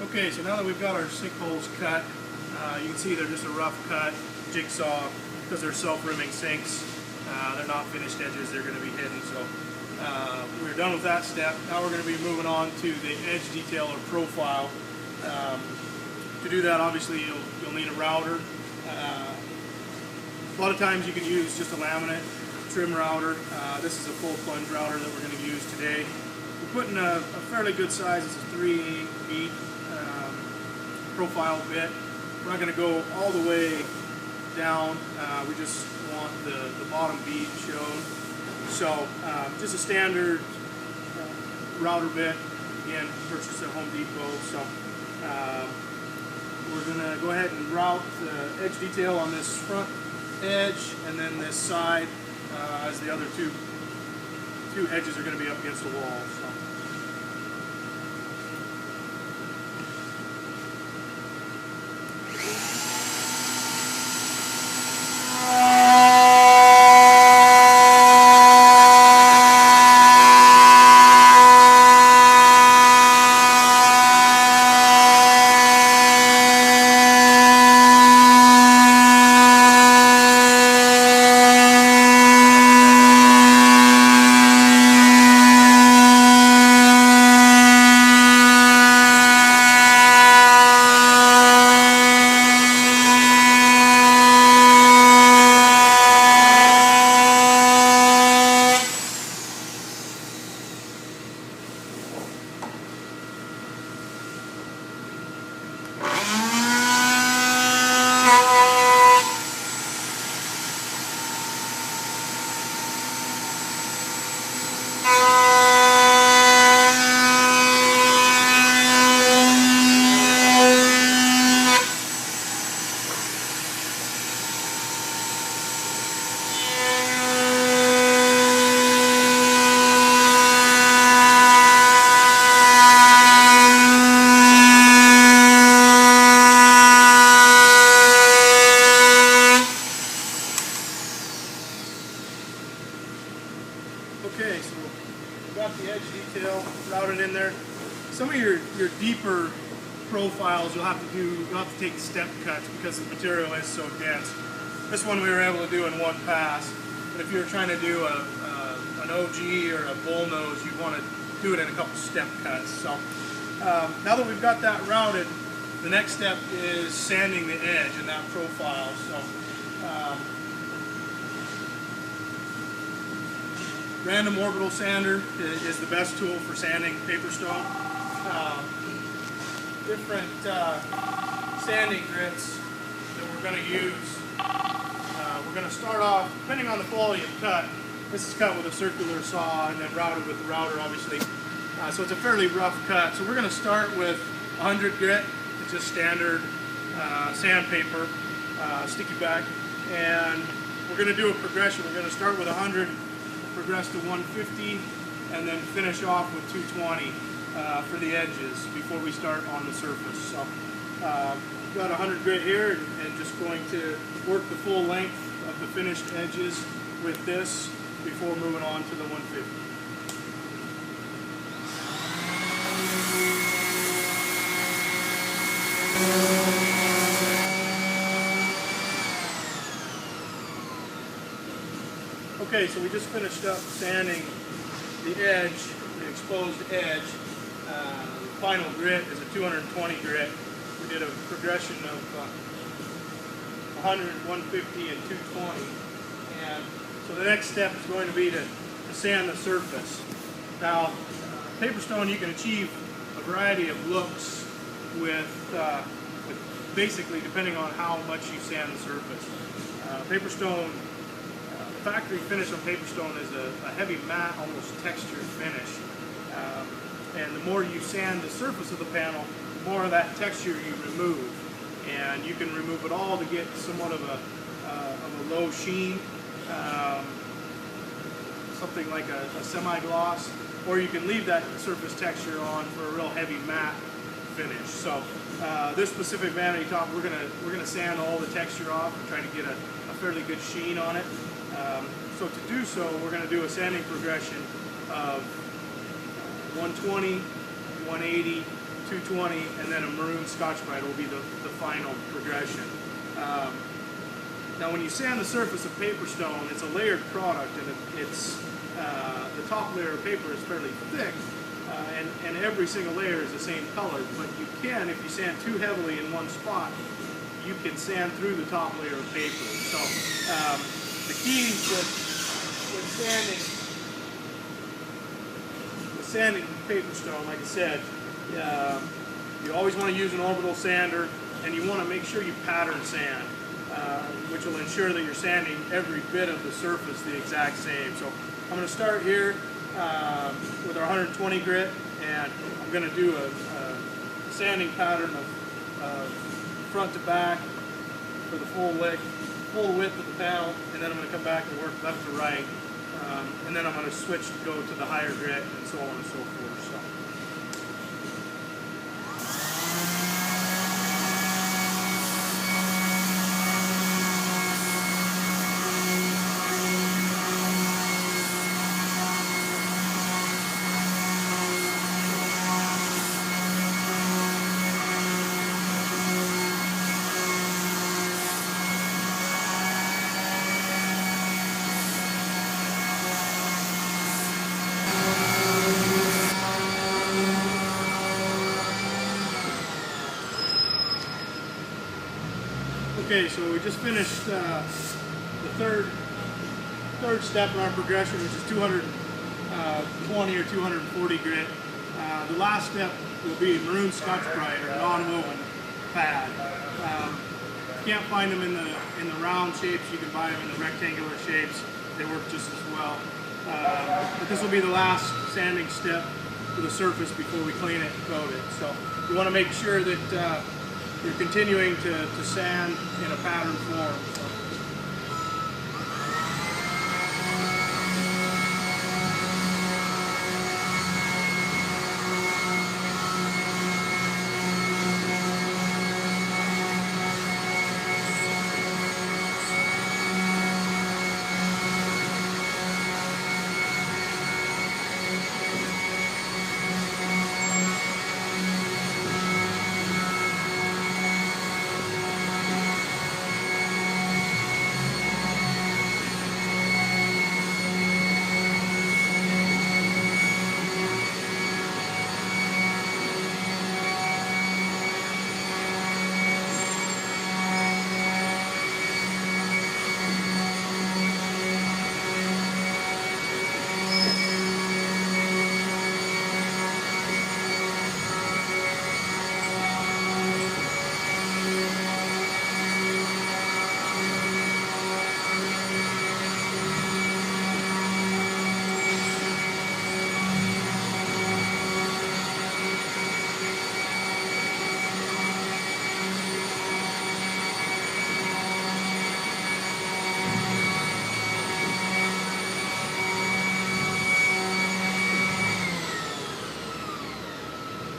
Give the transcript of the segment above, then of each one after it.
Okay, so now that we've got our sinkholes cut, you can see they're just a rough cut jigsaw because they're self-rimming sinks. They're not finished edges, they're going to be hidden. So we're done with that step. Now we're going to be moving on to the edge detail or profile. To do that, obviously you'll need a router. A lot of times you can use just a laminate trim router. This is a full plunge router that we're going to use today. We're putting a fairly good size. It's a 3/8 profile bit. We're not going to go all the way down. We just want the bottom bead shown. So just a standard router bit. Again, purchased at Home Depot. So we're going to go ahead and route the edge detail on this front edge, and then this side as the other two edges are going to be up against the wall. So. Okay, so we've got the edge detail routed in there. Some of your deeper profiles you'll have to take step cuts because the material is so dense. This one we were able to do in one pass, but if you're trying to do an OG or a bull nose, you want to do it in a couple step cuts. So now that we've got that routed, the next step is sanding the edge in that profile. So random orbital sander is the best tool for sanding PaperStone. Different sanding grits that we're going to use. We're going to start off, depending on the quality of cut, this is cut with a circular saw and then routed with the router, obviously. So it's a fairly rough cut. So we're going to start with 100 grit. It's just standard sandpaper, sticky back. And we're going to do a progression. We're going to start with 100, progress to 150, and then finish off with 220 for the edges before we start on the surface. So we've got 100 grit here, and just going to work the full length of the finished edges with this before moving on to the 150. Okay, so we just finished up sanding the edge, the exposed edge. The final grit is a 220 grit. We did a progression of 100, 150, and 220. And so the next step is going to be to sand the surface. Now, PaperStone, you can achieve a variety of looks with basically depending on how much you sand the surface. PaperStone, factory finish on PaperStone is a heavy matte, almost textured finish. And the more you sand the surface of the panel, the more of that texture you remove. And you can remove it all to get somewhat of a low sheen, something like a semi-gloss, or you can leave that surface texture on for a real heavy matte finish. So this specific vanity top, we're gonna sand all the texture off and try to get a fairly good sheen on it. So to do so, we're going to do a sanding progression of 120, 180, 220, and then a maroon Scotch-Brite will be the final progression. Now when you sand the surface of PaperStone, it's a layered product, and it's the top layer of paper is fairly thick, and every single layer is the same color, but you can, if you sand too heavily in one spot, you can sand through the top layer of paper. So the key with sanding PaperStone, like I said, you always want to use an orbital sander, and you want to make sure you pattern sand, which will ensure that you're sanding every bit of the surface the exact same. So I'm going to start here with our 120 grit, and I'm going to do a sanding pattern of front to back for the full width of the panel, and then I'm going to come back and work left to right, and then I'm going to switch to go to the higher grit, and so on and so forth. So. Okay, so we just finished the third step in our progression, which is 220 or 240 grit. The last step will be maroon Scotch-Brite or non-woven pad. You can't find them in the round shapes. You can buy them in the rectangular shapes. They work just as well. But this will be the last sanding step for the surface before we clean it and coat it. So you want to make sure that you're continuing to sand in a pattern form. So.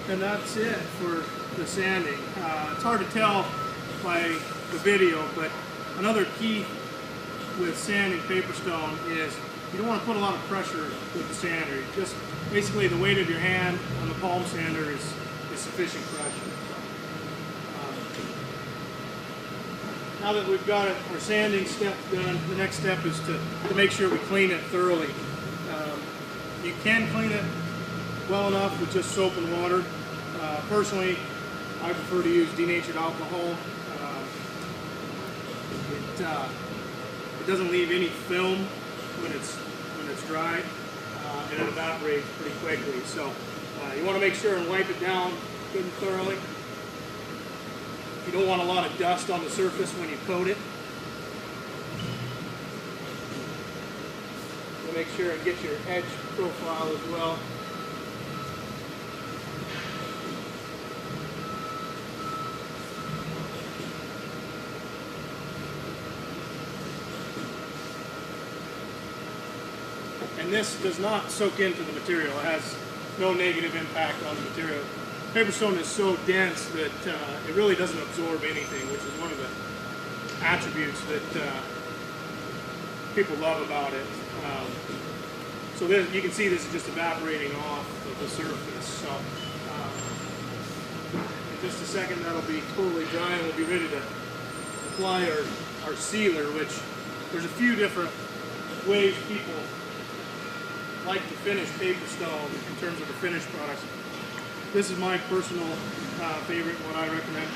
And that's it for the sanding. It's hard to tell by the video, but another key with sanding PaperStone is you don't want to put a lot of pressure with the sander. Just basically the weight of your hand on the palm sander is sufficient pressure. Now that we've got our sanding step done, the next step is to make sure we clean it thoroughly. You can clean it well enough with just soap and water. Personally, I prefer to use denatured alcohol. It doesn't leave any film when it's dry, and it evaporates pretty quickly. So you want to make sure and wipe it down good and thoroughly. You don't want a lot of dust on the surface when you coat it. So make sure and get your edge profile as well. And this does not soak into the material. It has no negative impact on the material. PaperStone is so dense that it really doesn't absorb anything, which is one of the attributes that people love about it. So this, you can see this is just evaporating off of the surface. So just a second that'll be totally dry and we'll be ready to apply our sealer, which there's a few different ways people like to finish PaperStone in terms of the finished products. This is my personal favorite, what I recommend.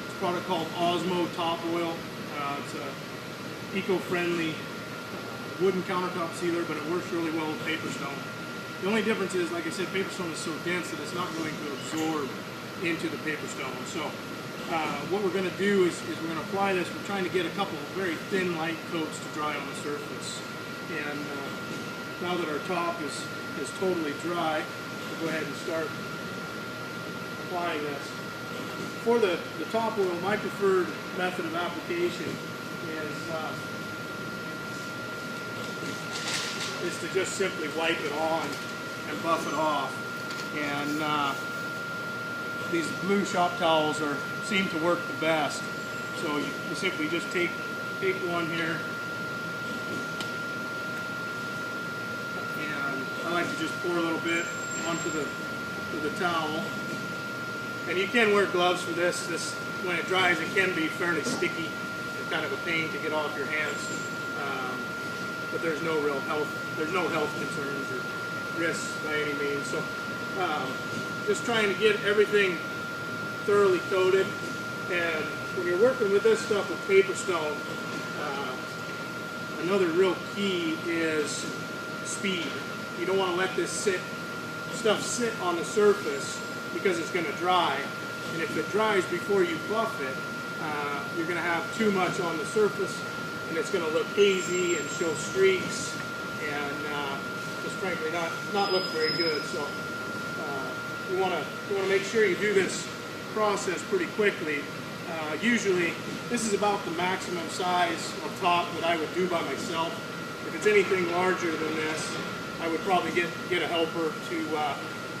It's a product called Osmo Top Oil. It's a eco-friendly wooden countertop sealer, but it works really well with PaperStone. The only difference is, like I said, PaperStone is so dense that it's not going to absorb into the PaperStone. So what we're going to do is we're going to apply this. We're trying to get a couple of very thin, light coats to dry on the surface. And now that our top is totally dry, we'll go ahead and start applying this. For the top oil, my preferred method of application is to just simply wipe it on and buff it off. And these blue shop towels seem to work the best. So you simply just take one here, and I like to just pour a little bit onto the towel. And you can wear gloves for this. When it dries, it can be fairly sticky and kind of a pain to get off your hands. But there's no health concerns or risks by any means. So just trying to get everything thoroughly coated. And when you're working with this stuff with PaperStone, another real key is speed. You don't want to let this stuff sit on the surface because it's going to dry. And if it dries before you buff it, you're going to have too much on the surface, and it's going to look hazy and show streaks, and just frankly not look very good. So you want to make sure you do this process pretty quickly. Usually this is about the maximum size of top that I would do by myself. If it's anything larger than this, I would probably get a helper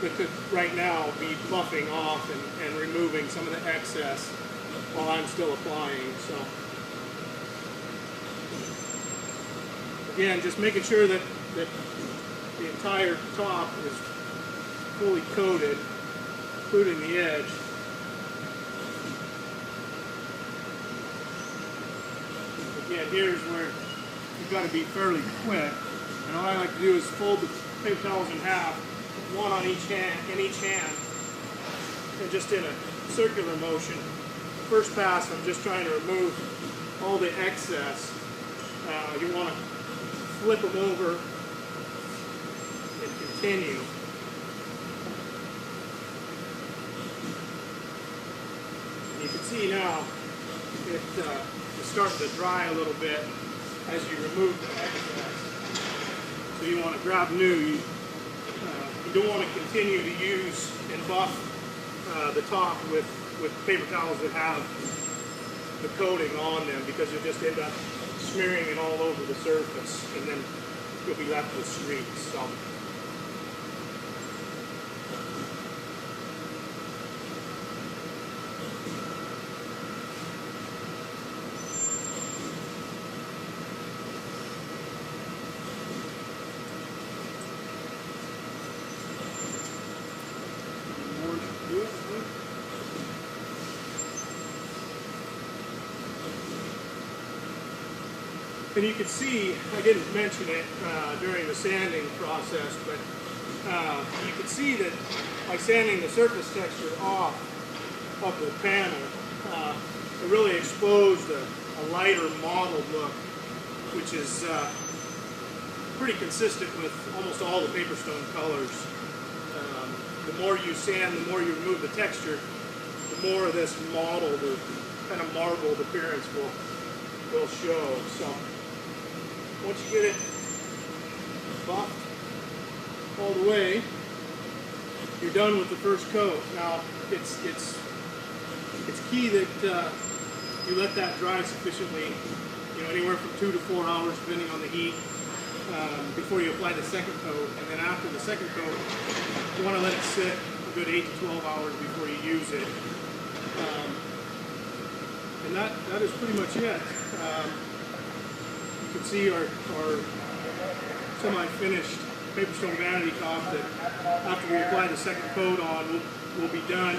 that could right now be buffing off and removing some of the excess while I'm still applying. So again, just making sure that the entire top is fully coated, including the edge. Again, here's where you've got to be fairly quick. And what I like to do is fold the paper towels in half, one on each hand, and just in a circular motion. First pass, I'm just trying to remove all the excess. You want to flip them over and continue. You can see now it's starting to dry a little bit as you remove the excess. So you want to grab new. You don't want to continue to use and buff the top with paper towels that have the coating on them, because you'll just end up smearing it all over the surface, and then you'll be left with streaks. So and you can see, I didn't mention it during the sanding process, but you can see that by sanding the surface texture off of the panel, it really exposed a lighter mottled look, which is pretty consistent with almost all the PaperStone colors. The more you sand, the more you remove the texture, the more of this mottled or kind of marbled appearance will show. So once you get it buffed all the way, you're done with the first coat. Now it's key that you let that dry sufficiently, anywhere from 2 to 4 hours depending on the heat, before you apply the second coat. And then after the second coat, you want to let it sit a good 8 to 12 hours before you use it. And that is pretty much it. You can see our semi-finished PaperStone vanity top that after we apply the second coat on, we'll be done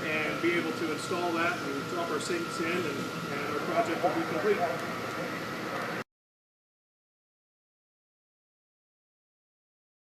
and be able to install that and drop our sinks in, and our project will be complete.